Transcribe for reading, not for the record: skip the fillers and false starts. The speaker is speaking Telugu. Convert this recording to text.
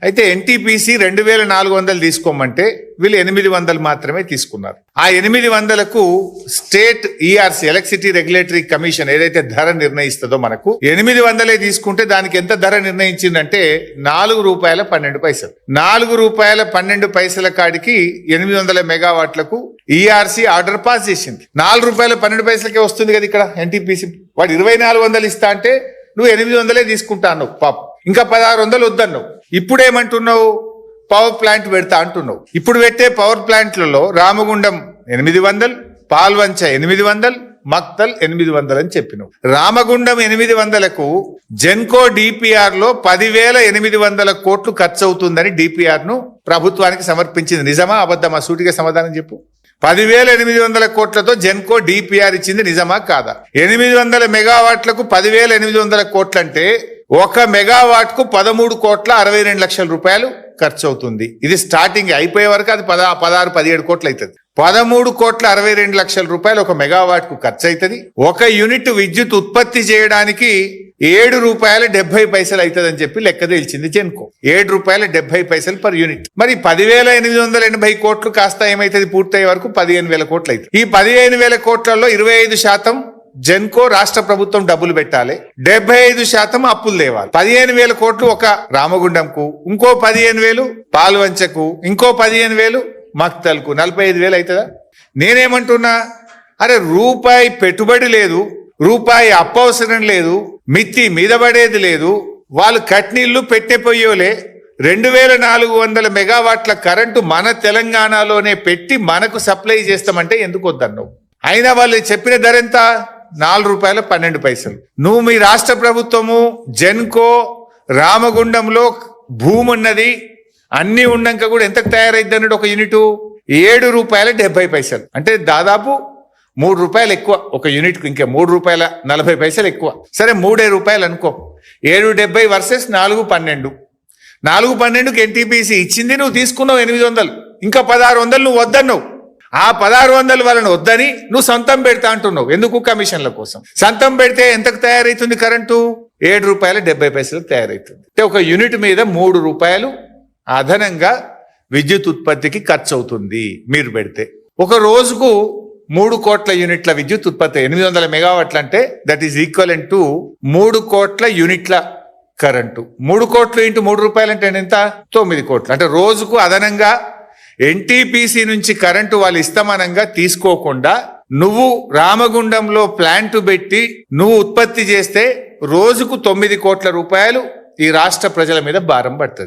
అయితే ఎన్టీపీసీ 2400 తీసుకోమంటే వీళ్ళు 800 మాత్రమే తీసుకున్నారు. ఆ 800కు state ERC electricity regulatory commission ఏదైతే ధర నిర్ణయిస్తుందో మనకు 800 తీసుకుంటే దానికి ఎంత ధర నిర్ణయించిందంటే ₹4.12. ₹4.12 కాడికి 800 మెగావాట్లకు ఈఆర్సీ ఆర్డర్ పాస్ చేసింది. ₹4.12కే వస్తుంది కదా ఇక్కడ ఎన్టీపీసీ. వాడు 2400 ఇస్తా అంటే నువ్వు 800 తీసుకుంటాను పాప, ఇంకా 1600 వద్దన్నావు. ఇప్పుడేమంటున్నావు? పవర్ ప్లాంట్ పెడతా అంటున్నావు. ఇప్పుడు పెట్టే పవర్ ప్లాంట్లలో రామగుండం 800, పాల్వంచ 800, మక్తల్ 800 అని చెప్పినావు. రామగుండం 800కు జెన్కో డిపిఆర్ లో 10,800 కోట్లు ఖర్చు అవుతుందని డిపిఆర్ ను ప్రభుత్వానికి సమర్పించింది. నిజమా అబద్ధమా? సూటిగా సమాధానం చెప్పు. 10,800 కోట్లతో జెన్కో డిపిఆర్ ఇచ్చింది, నిజమా కాదా? 800 మెగావాట్లకు 10,800 కోట్లంటే 1 మెగావాట్ కు 13,62,00,000 రూపాయలు ఖర్చు అవుతుంది. ఇది స్టార్టింగ్, అయిపోయే వరకు అది 16-17 కోట్లు అవుతుంది. 13,62,00,000 రూపాయలు 1 మెగావాట్ కు ఖర్చు అవుతుంది. 1 యూనిట్ విద్యుత్ ఉత్పత్తి చేయడానికి ₹7.70 అవుతుందని చెప్పి లెక్క తేల్చింది జెన్కో. ₹7.70 per unit. మరి 10,880 కోట్లు కాస్త ఏమైతుంది? పూర్తయ్యే వరకు 15,000 కోట్లు అవుతుంది. ఈ 15,000 కోట్లలో 25% జెన్కో రాష్ట్ర ప్రభుత్వం డబ్బులు పెట్టాలి, 75% అప్పులు తేవాలి. 15,000 కోట్లు ఒక రామగుండంకు, ఇంకో 15,000 పాల్వంచకు, ఇంకో 15,000 మక్తల్కు, 45,000 అవుతుందా? నేనేమంటున్నా, అరే రూపాయి పెట్టుబడి లేదు, రూపాయి అప్పవసరం లేదు, మిత్తి మీద పడేది లేదు, వాళ్ళు కట్నీళ్లు పెట్టెపోయోలే. 2,400 మెగావాట్ల కరెంటు మన తెలంగాణలోనే పెట్టి మనకు సప్లై చేస్తామంటే ఎందుకు వద్దన్నావు? అయినా వాళ్ళు చెప్పిన ధర ఎంత? ₹4.12. నువ్వు మీ రాష్ట్ర ప్రభుత్వము జెన్కో రామగుండంలో భూమి ఉన్నది, అన్ని ఉన్నాక కూడా ఎంతకు తయారైద్ది అన్నాడు? 1 యూనిట్ ₹7.70. అంటే దాదాపు ₹3 ఎక్కువ ఒక యూనిట్ కు, ఇంకా ₹3.40 ఎక్కువ. సరే ₹3 అనుకో. 7.70 వర్సెస్ 4.12. 4.12కి ఎన్టీపీసీ ఇచ్చింది, నువ్వు తీసుకున్నావు 800, ఇంకా 1600 నువ్వు వద్దన్నావు. ఆ 1600 వాళ్ళని వద్దని నువ్వు సొంతం పెడతా అంటున్నావు. ఎందుకు? కమిషన్ల కోసం. సొంతం పెడితే ఎంతకు తయారైతుంది కరెంటు? ₹7.70 తయారైతుంది. అంటే 1 యూనిట్ మీద ₹3 అదనంగా విద్యుత్ ఉత్పత్తికి ఖర్చు అవుతుంది మీరు పెడితే. ఒక రోజుకు 3 కోట్ల యూనిట్ల విద్యుత్ ఉత్పత్తి, 800 మెగావాట్లు అంటే దట్ ఈస్ ఈక్వలెంట్ టు 3 కోట్ల యూనిట్ల కరెంటు. 3 కోట్లు ఇంటూ ₹3 అంటే ఎంత? 9 కోట్లు. అంటే రోజుకు అదనంగా ఎన్టీపీసీ నుంచి కరెంటు వాళ్ళు ఇస్తమానంగా తీసుకోకుండా నువ్వు రామగుండంలో ప్లాంట్ పెట్టి నువ్వు ఉత్పత్తి చేస్తే రోజుకు ₹9 కోట్ల ఈ రాష్ట్ర ప్రజల మీద భారం పడుతుంది.